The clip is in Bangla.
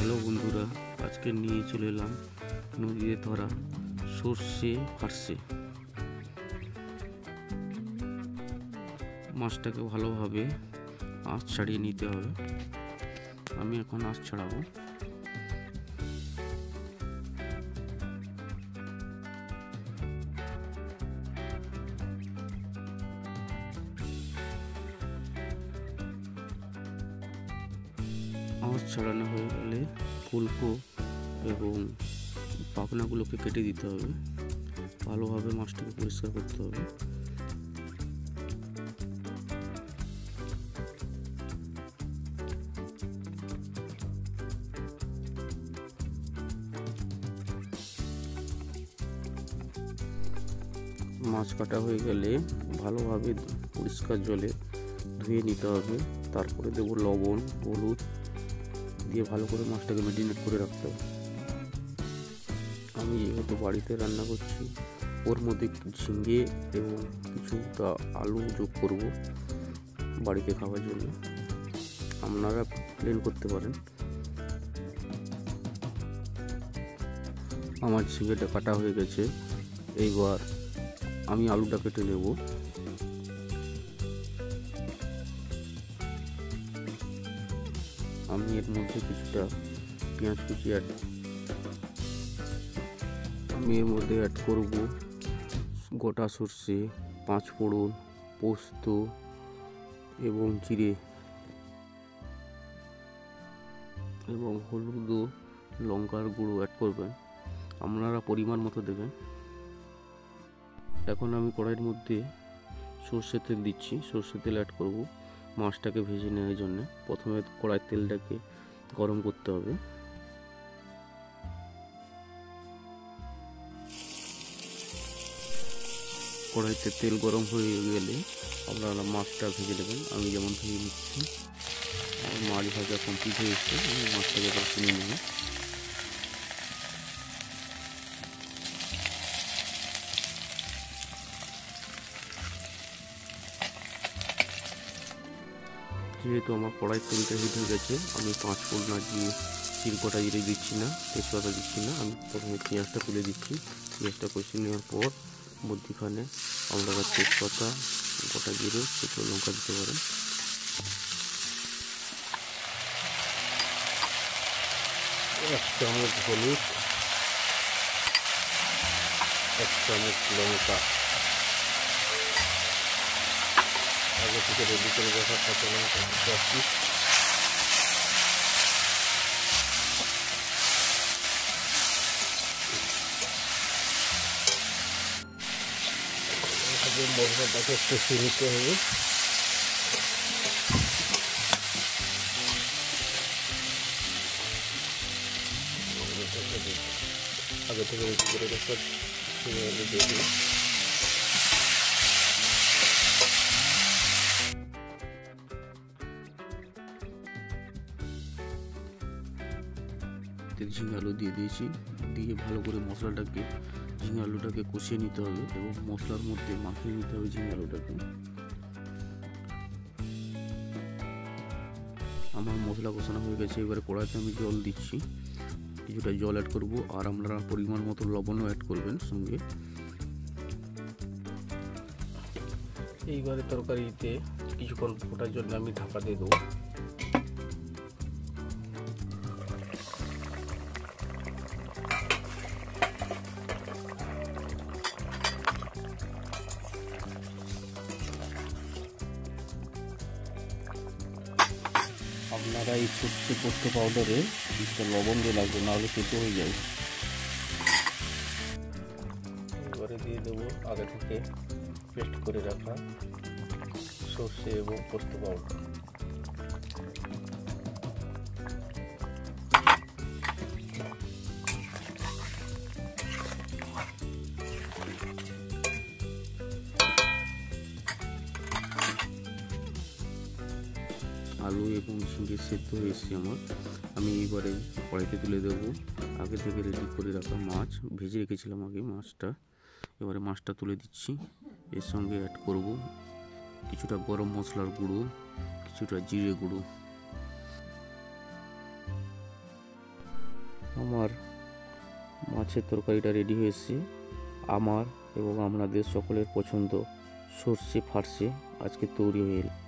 হ্যালো বন্ধুরা, আজকে নিয়ে চলে এলাম নদীতে ধরা সর্ষে ফার্সে। মাছটাকে ভালোভাবে আঁশ ছাড়িয়ে নিতে হবে। আমি এখন আঁশ ছাড়াবো। আঁশ ছাড়ানো হয়ে গেলে ফুলকো এবং পাখনাগুলোকে কেটে দিতে হবে। ভালোভাবে মাছটাকে পরিষ্কার করতে হবে। মাছ কাটা হয়ে গেলে ভালোভাবে পরিষ্কার জলে ধুয়ে নিতে হবে। তারপরে দেবো লবণ, হলুদ দিয়ে ভালো করে মাছটাকে ম্যারিনেট করে রাখতে হবে। আমি যেহেতু বাড়িতে রান্না করছি, ওর মধ্যে ঝিঙে এবং কিছুটা আলু যোগ করব বাড়িতে খাওয়ার জন্য। আপনারা প্লেন করতে পারেন। আমার ঝিঙেটা কাটা হয়ে গেছে। এইবার আমি আলুটা কেটে নেব। আমি এর মধ্যে কিছুটা পেঁয়াজ কুচি অ্যাড করব গোটা সর্ষে, পাঁচফোড়ন, পোস্ত এবং জিরে এবং হলুদ ও লঙ্কার গুঁড়ো অ্যাড করবেন। আপনারা পরিমাণ মতো দেবেন। এখন আমি কড়াইয়ের মধ্যে সর্ষের তেল দিচ্ছি। সর্ষের তেল অ্যাড করব মাছটাকে ভেজে নেওয়ার জন্য। প্রথমে কড়াইয়ের তেলটাকে গরম করতে হবে। কড়াইতে তেল গরম হয়ে গেলে আপনারা মাছটা ভেজে দেবেন। আমি যেমন ভেজে নিচ্ছি। মাছ ভাজা কমপ্লিট হয়ে এসছে। আমি মাছটাকে এবার তুলে নেব। যেহেতু আমার কড়াইয়ের তেলটা হিট হয়ে গেছে, আমি পাঁচফোড়ন আর গোটা জিরে দিচ্ছি না, তেজপাতা দিচ্ছি না। আমি প্রথমে পেঁয়াজটা তুলে দিচ্ছি। পেঁয়াজটা কষিয়ে নেওয়ার পর মধ্যিখানে আপনারা তেজপাতা, গোটা জিরে, শুকনো লঙ্কা দিতে পারেন। এক চামচ হলুদ, এক চামচ লঙ্কা, আগে থেকে রেডি করে রাখা কাঁচা লঙ্কা দিচ্ছি। মশলাটাকে কষিয়ে নিতে হবে। আগে থেকে রেডি করে রাখা দিয়ে দিই। ঝিঙে আলু দিয়ে দিয়েছি। দিয়ে ভালো করে ঝিঙে আলুটাকে কষিয়ে নিতে হবে এবং মশলার মধ্যে মাখিয়ে নিতে হবে ঝিঙে আলুটাকে। আমার মশলা কষানো হয়ে গেছে। এবারে কড়াইতে আমি জল দিচ্ছি। কিছুটা জল অ্যাড করব আর আপনারা পরিমাণ মতো লবণও অ্যাড করবেন সঙ্গে। এইবারে তরকারিতে কিছুক্ষণ ফোটার জন্য আমি ঢাকা দিয়ে দেবো। আপনারা এই সর্ষে পোস্ত পাউডারে কিছুটা লবণ দিয়ে লাগবে, নাহলে তেতো হয়ে যায়। এবারে দিয়ে দেবো আগে থেকে পেস্ট করে রাখা সর্ষে এবং পোস্ত পাউডার। আলু এবং ঝিঙে সেদ্ধ হয়ে এসেছে আমার। আমি এবারে কড়াইতে তুলে দেবো আগে থেকে রেডি করে রাখা মাছ। ভেজে রেখেছিলাম আগে মাছটা। এবারে মাছটা তুলে দিচ্ছি। এর সঙ্গে অ্যাড করব কিছুটা গরম মশলার গুঁড়ো, কিছুটা জিরে গুঁড়ো, আমার মাছের তরকারিটা রেডি হয়েছে। আমার এবং আপনাদের সকলের পছন্দ সর্ষে ফার্সে আজকে তৈরি হয়ে এলো।